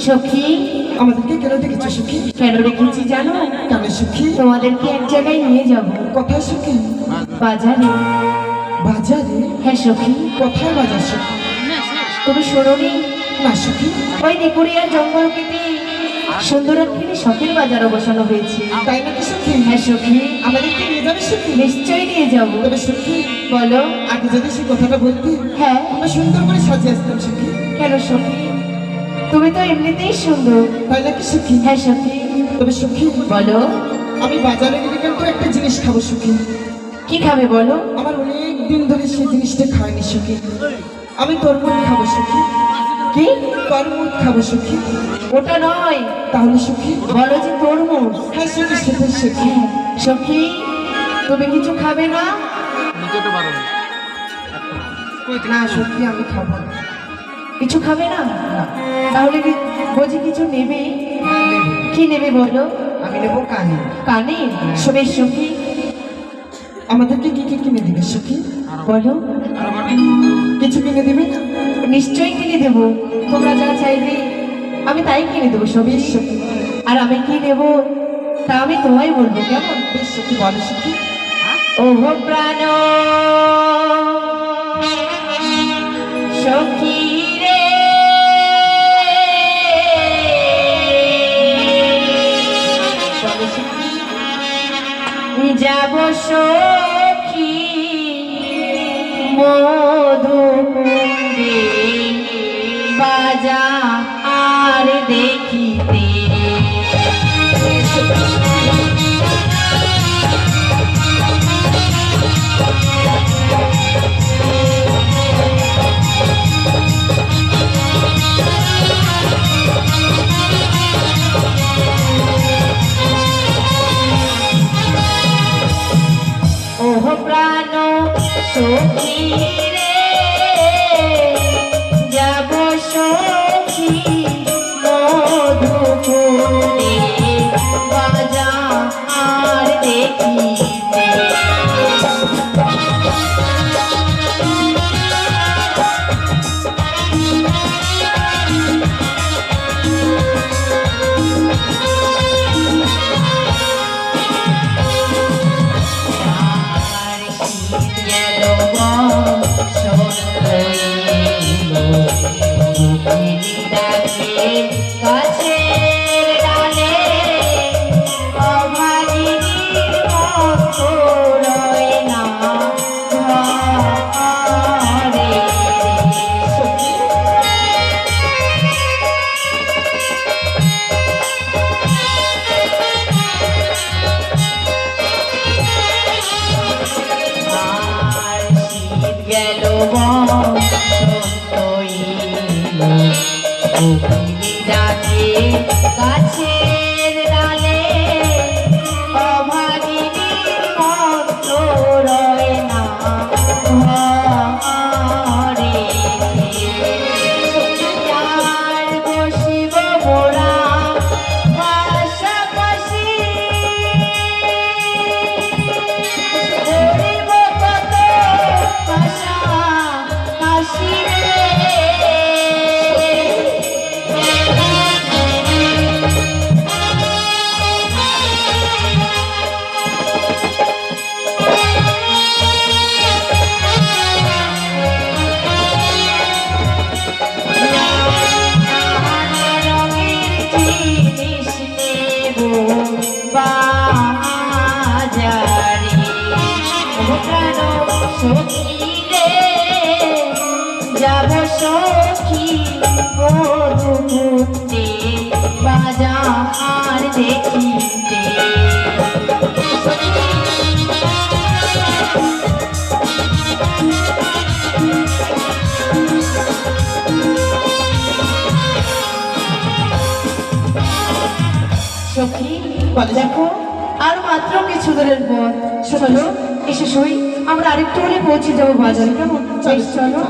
সখী আমাদেরকে কেন ডেকেছো সখী? কেন রেখেছি জানো? কেন সখী? তোমাদেরকে এক জায়গায় নিয়ে যাব। কোথায় সখী? বাজারে। বাজারে? হ্যাঁ সখী। কোথায় বাজার সখী? তুমি শোনোনি? না সখী। ওই নেকুড়িয়ার জঙ্গল কেটে সুন্দরাক্ষীর শখের বাজারও বসানো হয়েছে। তাই নাকি সখী? হ্যাঁ সখী। আমাদেরকে নিয়ে যাবে সখী? নিশ্চয়ই নিয়ে যাবো। তবে সখী বলো। আগে যদি সে কথাটা বলতে, হ্যাঁ আমরা সুন্দর করে সাজিয়ে আসতাম সখী। কেন সখী? তুমি তো এমনিতেই সুন্দর। তাই নাকি সখী? হ্যাঁ সখী। তবে সখী বলো। আমি বাজারে গেলে কিন্তু একটা জিনিস খাবো সখী। কি খাবে বলো? আমার অনেক দিন ধরে সেই জিনিসটা খাইনি সখী। আমি তরমুজ খাবো সখী। কি? তরমুজ খাবো সখী। ওটা নয়। তাহলে সখী? বলো যে তরমুজ। হ্যাঁ সখী, সেটাই সখী। সখী তুমি কিছু খাবে না? না সখী, আমি খাবো না। কিছু খাবে না? তাহলে বুঝি কিছু নেবে? কি নেবে বলো? আমি নেবো কানে। কানে? সবে সখী আমাদেরকে কি কি কিনে দিবে সখী? বলো। কিছু কিনে দিবে না? নিশ্চয়ই কিনে দেবো। তোমরা যা চাইবে আমি তাই কিনে দেবো সবে সখী। আর আমি কি নেবো তা আমি তোমায় বলবো, কেমন? বেশ সখী, বলো সখী। ওহো প্রাণ সখী রে, যাব সখী মধুকুণ্ডে বাজার দেখিতে। ওহ প্রাণ সখী রে, যাব সখী মধুকুণ্ডে বাজার দেখিতে। গাছের ডালে অভাগিনীর মন্ত্র রয় না ঘরে। আর বসিব মোরা পাশাপাশি, করিব কত পাশাপাশি রে। বাজারে ও প্রাণ সখী রে যাব সখী বধূ ঘুরতে বাজার দেখিতে সখী দেখো আর মাত্র কিছু দূরের পথ চলো এসে সই আমরা আরেকটু হলে পৌঁছে যাবো বাজারে কেমন বেশ, চলো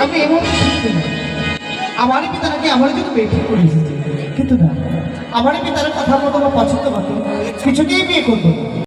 আমি এমন শুনতে না আমার পিতারাকে আমার জন্য বিয়ে ঠিক করে এসেছে, কিন্তু না আমার পিতার কথা মতো বা পছন্দ মতো কিছুকেই বিয়ে করবো না।